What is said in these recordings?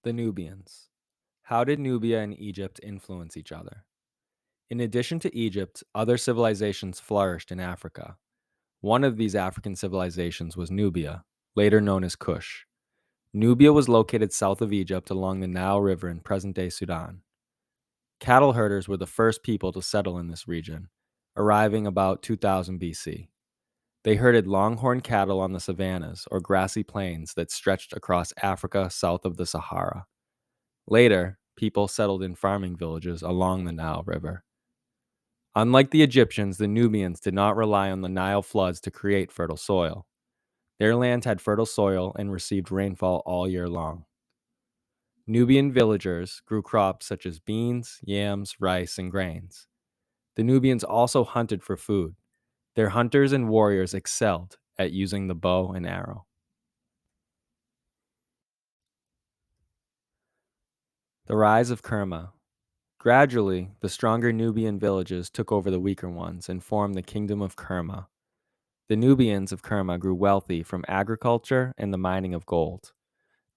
The Nubians. How did Nubia and Egypt influence each other? In addition to Egypt, other civilizations flourished in Africa. One of these African civilizations was Nubia, later known as Kush. Nubia was located south of Egypt along the Nile River in present day Sudan. Cattle herders were the first people to settle in this region, arriving about 2000 BC. They herded longhorn cattle on the savannas or grassy plains that stretched across Africa south of the Sahara. Later, people settled in farming villages along the Nile River. Unlike the Egyptians, the Nubians did not rely on the Nile floods to create fertile soil. Their land had fertile soil and received rainfall all year long. Nubian villagers grew crops such as beans, yams, rice, and grains. The Nubians also hunted for food. Their hunters and warriors excelled at using the bow and arrow. The rise of Kerma. Gradually, the stronger Nubian villages took over the weaker ones and formed the Kingdom of Kerma. The Nubians of Kerma grew wealthy from agriculture and the mining of gold.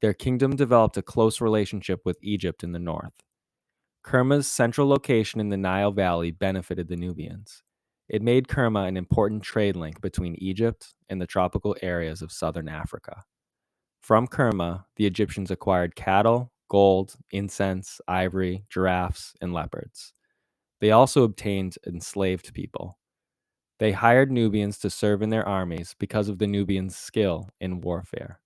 Their kingdom developed a close relationship with Egypt in the north. Kerma's central location in the Nile Valley benefited the Nubians. It made Kerma an important trade link between Egypt and the tropical areas of southern Africa. From Kerma, the Egyptians acquired cattle, gold, incense, ivory, giraffes, and leopards. They also obtained enslaved people. They hired Nubians to serve in their armies because of the Nubians' skill in warfare.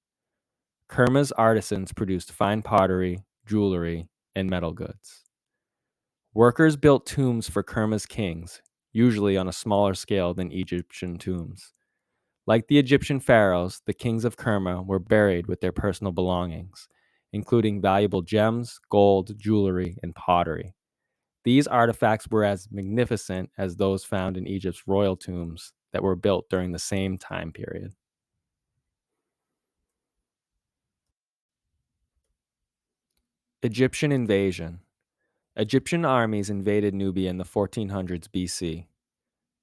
Kerma's artisans produced fine pottery, jewelry, and metal goods. Workers built tombs for Kerma's kings, usually on a smaller scale than Egyptian tombs. Like the Egyptian pharaohs, the kings of Kerma were buried with their personal belongings, including valuable gems, gold, jewelry, and pottery. These artifacts were as magnificent as those found in Egypt's royal tombs that were built during the same time period. Egyptian invasion. Egyptian armies invaded Nubia in the 1400s BC.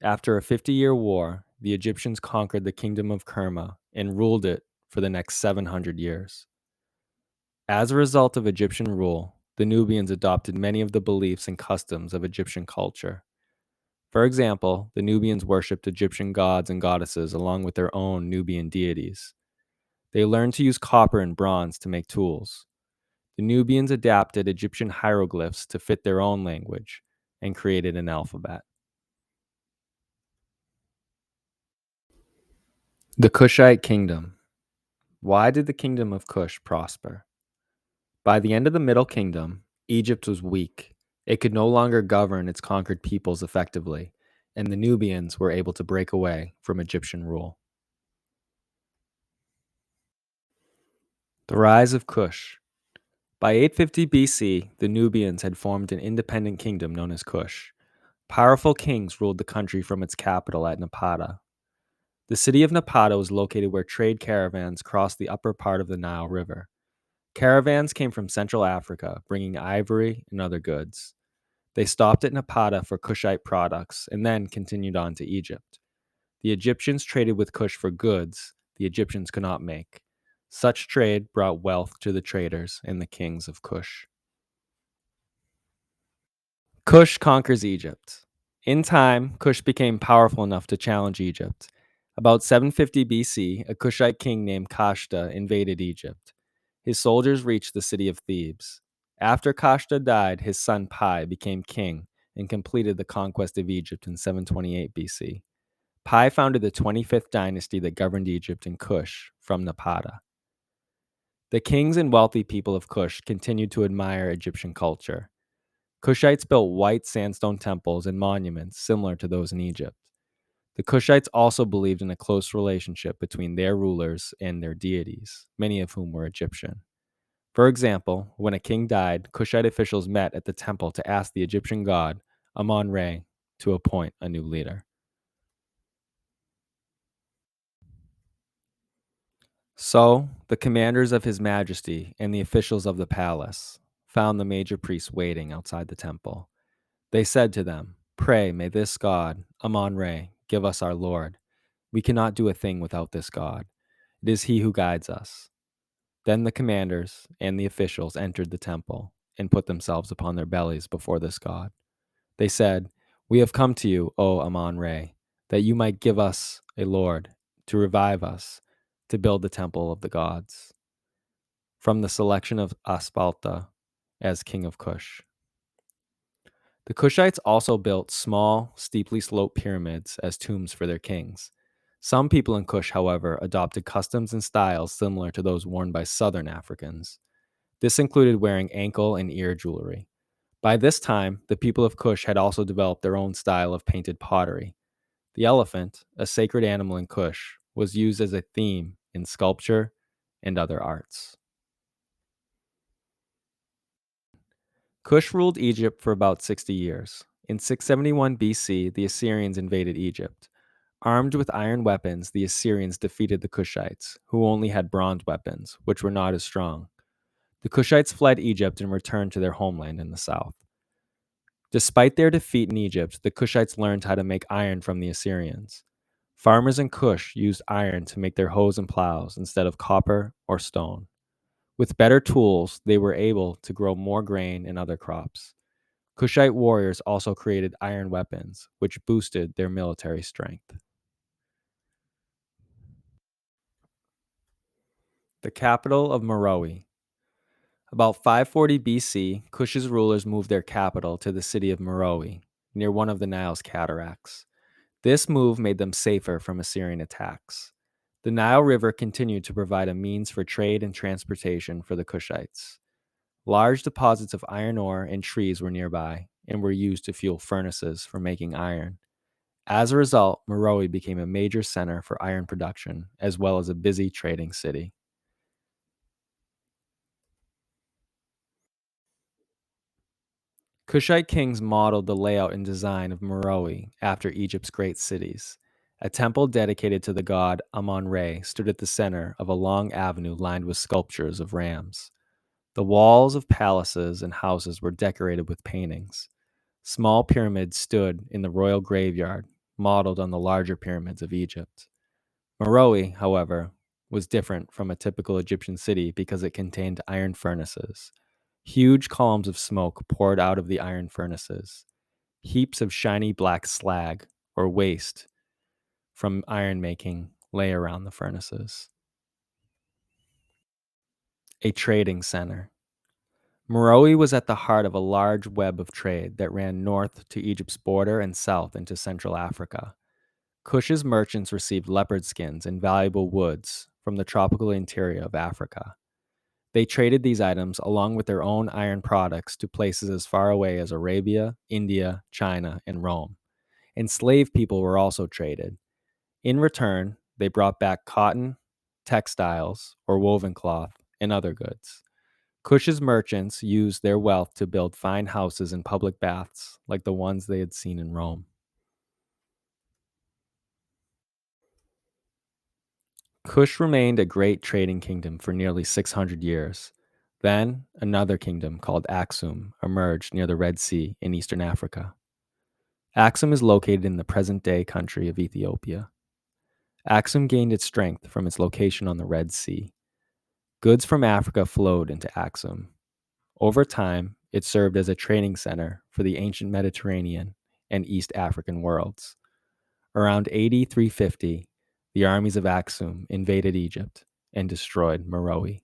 After a 50-year war, the Egyptians conquered the kingdom of Kerma and ruled it for the next 700 years. As a result of Egyptian rule, the Nubians adopted many of the beliefs and customs of Egyptian culture. For example, the Nubians worshipped Egyptian gods and goddesses along with their own Nubian deities. They learned to use copper and bronze to make tools. The Nubians adapted Egyptian hieroglyphs to fit their own language and created an alphabet. The Kushite Kingdom. Why did the kingdom of Kush prosper? By the end of the Middle Kingdom, Egypt was weak. It could no longer govern its conquered peoples effectively, and the Nubians were able to break away from Egyptian rule. The rise of Kush. By 850 BC, the Nubians had formed an independent kingdom known as Kush. Powerful kings ruled the country from its capital at Napata. The city of Napata was located where trade caravans crossed the upper part of the Nile River. Caravans came from Central Africa, bringing ivory and other goods. They stopped at Napata for Kushite products and then continued on to Egypt. The Egyptians traded with Kush for goods the Egyptians could not make. Such trade brought wealth to the traders and the kings of Kush. Kush conquers Egypt. In time, Kush became powerful enough to challenge Egypt. About 750 BC, a Kushite king named Kashta invaded Egypt. His soldiers reached the city of Thebes. After Kashta died, his son Pi became king and completed the conquest of Egypt in 728 BC. Pi founded the 25th dynasty that governed Egypt and Kush from Napata. The kings and wealthy people of Kush continued to admire Egyptian culture. Kushites built white sandstone temples and monuments similar to those in Egypt. The Kushites also believed in a close relationship between their rulers and their deities, many of whom were Egyptian. For example, when a king died, Kushite officials met at the temple to ask the Egyptian god, Amon-Ra, to appoint a new leader. So, the commanders of His Majesty and the officials of the palace found the major priests waiting outside the temple. They said to them, "Pray, may this God, Amon-Ra, give us our Lord. We cannot do a thing without this God. It is He who guides us." Then the commanders and the officials entered the temple and put themselves upon their bellies before this god. They said, "We have come to you, O Amon-Ra, that you might give us a lord, to revive us, to build the temple of the gods." From the selection of Aspalta as king of Kush. The Kushites also built small, steeply sloped pyramids as tombs for their kings. Some people in Kush, however, adopted customs and styles similar to those worn by southern Africans. This included wearing ankle and ear jewelry. By this time, the people of Kush had also developed their own style of painted pottery. The elephant, a sacred animal in Kush, was used as a theme in sculpture and other arts. Kush ruled Egypt for about 60 years. In 671 BC, the Assyrians invaded Egypt. Armed with iron weapons, the Assyrians defeated the Kushites, who only had bronze weapons, which were not as strong. The Kushites fled Egypt and returned to their homeland in the south. Despite their defeat in Egypt, the Kushites learned how to make iron from the Assyrians. Farmers in Kush used iron to make their hoes and plows instead of copper or stone. With better tools, they were able to grow more grain and other crops. Kushite warriors also created iron weapons, which boosted their military strength. The capital of Meroe. About 540 BC, Kush's rulers moved their capital to the city of Meroe, near one of the Nile's cataracts. This move made them safer from Assyrian attacks. The Nile River continued to provide a means for trade and transportation for the Kushites. Large deposits of iron ore and trees were nearby and were used to fuel furnaces for making iron. As a result, Meroe became a major center for iron production, as well as a busy trading city. Kushite kings modeled the layout and design of Meroe after Egypt's great cities. A temple dedicated to the god Amon-Ra stood at the center of a long avenue lined with sculptures of rams. The walls of palaces and houses were decorated with paintings. Small pyramids stood in the royal graveyard, modeled on the larger pyramids of Egypt. Meroe, however, was different from a typical Egyptian city because it contained iron furnaces. Huge columns of smoke poured out of the iron furnaces. Heaps of shiny black slag, or waste, from iron making lay around the furnaces. A trading center. Meroe was at the heart of a large web of trade that ran north to Egypt's border and south into Central Africa. Kush's merchants received leopard skins and valuable woods from the tropical interior of Africa. They traded these items along with their own iron products to places as far away as Arabia, India, China, and Rome. Enslaved people were also traded. In return, they brought back cotton, textiles, or woven cloth, and other goods. Kush's merchants used their wealth to build fine houses and public baths like the ones they had seen in Rome. Kush remained a great trading kingdom for nearly 600 years. Then, another kingdom called Aksum emerged near the Red Sea in eastern Africa. Aksum is located in the present day country of Ethiopia. Aksum gained its strength from its location on the Red Sea. Goods from Africa flowed into Aksum. Over time, it served as a trading center for the ancient Mediterranean and East African worlds. Around AD 350, the armies of Aksum invaded Egypt and destroyed Meroe.